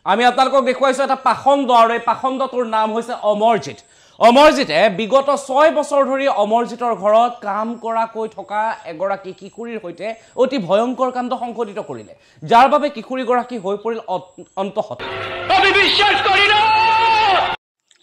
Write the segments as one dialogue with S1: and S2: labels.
S1: আমি আপোনালোকক দেখুৱাইছোঁ এটা পাখণ্ড, আৰু এই পাখণ্ডটোৰ নাম হৈছে অমৰজিৎ। অমৰজিতে বিগত 6 বছৰ ধৰি অমৰজিতৰ ঘৰত কাম কৰাকৈ থকা এগৰাকী কিশোৰীৰ সৈতে অতি ভয়ংকৰ কাণ্ড সংঘটিত কৰিলে, যাৰ বাবে কিশোৰীগৰাকী হৈ পৰিল অন্তঃসত্ত্বা।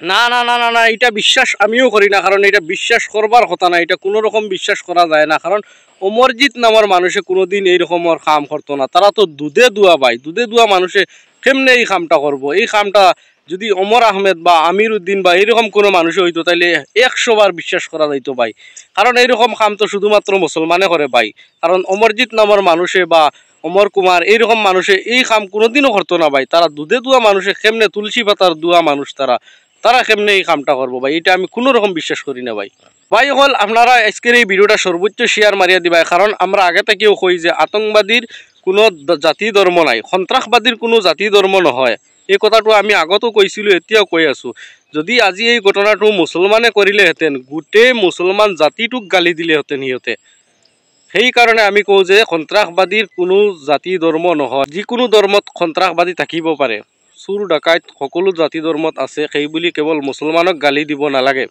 S2: না না না না না এটা বিশ্বাস আমিও করি না, কারণ এটা বিশ্বাস করবার কথা না, এটা কোনো রকম বিশ্বাস করা যায় না। কারণ অমরজিৎ নামের মানুষে কোনোদিন এইরকমের কাম করতো না। তারা তো দুধে দুয়া ভাই, দুধে দুয়া মানুষে কেমনে এই কামটা করবো? এই কামটা যদি ওমর আহমেদ বা আমির উদ্দিন বা এইরকম কোনো মানুষে হইতো তাইলে 100 বার বিশ্বাস করা যাইতো ভাই। কারণ এইরকম কাম তো শুধুমাত্র মুসলমানে করে ভাই। কারণ অমরজিৎ নামের মানুষে বা অমর কুমার এইরকম মানুষে এই কাম কোনোদিনও করতো না ভাই। তারা দুধে দুয়া মানুষে কেমনে, তুলসী পাতার দুয়া মানুষ তারা কেমনে এই কামটা করবো ভাই? এটা আমি কোনো রকম বিশ্বাস করি না ভাই। ভাই হল আপনারা আজকের এই ভিডিওটা সর্বোচ্চ শেয়ার মারিয়া দিবাই, কারণ আমরা আগে থেকেও কই যে আতঙ্কবাদীর কোনো জাতি ধর্ম নাই, সন্ত্রাসবাদীর কোনো জাতি ধর্ম নহয়। এই কথাটো আমি আগতো কৈছিলোঁ, এতিয়াও কৈ আছোঁ। যদি আজি এই ঘটনাটো মুছলমানে কৰিলেহেঁতেন, গোটেই মুছলমান জাতিটোক গালি দিলেহেঁতেন সিহঁতে। সেইকাৰণে আমি কওঁ যে সন্ত্ৰাসবাদীৰ কোনো জাতি ধৰ্ম নহয়। যিকোনো ধৰ্মত সন্ত্ৰাসবাদী থাকিব পাৰে, চুৰ ডাকাইত সকলো জাতি ধৰ্মত আছে, সেই বুলি কেৱল মুছলমানক গালি দিব নালাগে।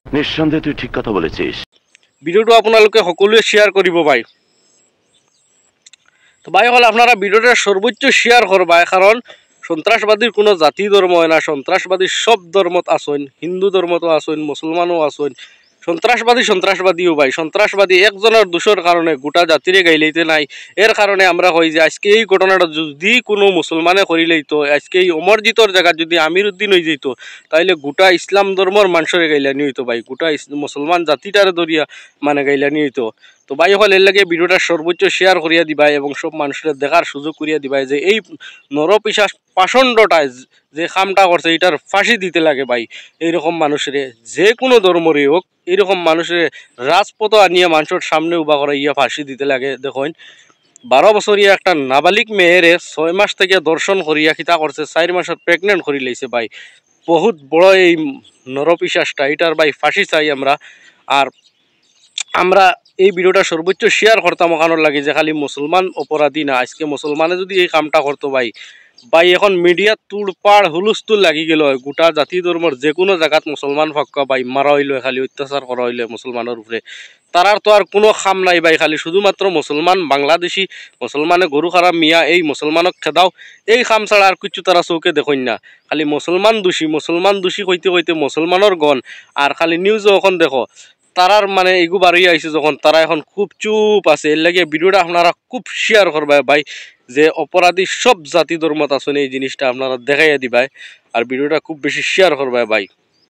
S3: নিঃসন্দেহে তুই ঠিক কথা বলেছিস।
S2: ভিডিওটো আপোনালোকে সকলোৱে শেয়ার কৰিব ভাই। তো ভাই হল আপনারা ভিডিওটা সর্বোচ্চ শেয়ার করবাই, কারণ সন্ত্রাসবাদীর কোনো জাতি ধর্ম হয় না। সন্ত্রাসবাদী সব ধর্মত আসেন, হিন্দু ধর্মতো আসেন, মুসলমানও আসেন। সন্ত্রাসবাদীও ভাই। সন্ত্রাসবাদী একজনের দোষের কারণে গোটা জাতিরে গাইলেইতে নাই। এর কারণে আমরা কই যে আজকে এই ঘটনাটা যদি কোনো মুসলমানে করিলেইতো, আজকে এই অমরজিতর জায়গা যদি আমির উদ্দিন হয়ে যেত, তাইলে গোটা ইসলাম ধর্মর মানুষের গাইলানি হইতো ভাই। গোটা মুসলমান জাতিটারে ধরিয়া মানে গাইলানি হইতো। তো ভাই হল এর লাগে ভিডিওটা সর্বোচ্চ শেয়ার করিয়া দিবাই এবং সব মানুষের দেখার সুযোগ করিয়া দিবাই যে এই নরপিশাচ পাষণ্ডটায় যে কামটা করছে এটার ফাঁসি দিতে লাগে ভাই। এইরকম মানুষের যে কোনো ধর্মরই হোক, এইরকম মানুষের রাজপথ আনিয়া মানুষের সামনে উবা করা ইয়া ফাঁসি দিতে লাগে। দেখুন 12 বছরিয়া একটা নাবালিক মেয়েরে 6 মাস থেকে দর্শন করিয়া খিতা করছে, 4 মাসের প্রেগনেন্ট করি লাইছে ভাই। বহুত বড় এই নরপিশাচটা, এটার ভাই ফাঁসি চাই আমরা। আর আমরা এই ভিডিওটা সর্বোচ্চ শেয়ার করতাম ওখানোর লাগে যে খালি মুসলমান অপরাধী না, আজকে মুসলমানে যদি এই কামটা করতো ভাই, এখন মিডিয়া তুড়পাড় হুলস্থুল লাগি গেল হয়। গোটা জাতি ধর্মর যে কোনো জায়গাত মুসলমান ফাঁকা ভাই মারা হইলো, খালি অত্যাচার করা হইলে মুসলমানের উপরে। তারার তো আর কোনো খাম নাই ভাই, খালি শুধুমাত্র মুসলমান বাংলাদেশি মুসলমানে গরু খারাপ মিয়া এই মুসলমানক খেদাও, এই খাম ছাড়া আর কিছু তারা চৌকে দেখুন না। খালি মুসলমান দোষী কইতে কইতে মুসলমানের গণ। আর খালি নিউজও এখন দেখো তারার মানে এগু বাড়িয়ে আইছে যখন, তারা এখন খুব চুপ আছে। এর লাগে ভিডিওটা আপনারা খুব শেয়ার করবে ভাই, যে অপরাধী সব জাতি ধর্মত আছেন এই জিনিসটা আপনারা দেখাইয়া দিবাই। আর ভিডিওটা খুব বেশি শেয়ার করবে ভাই।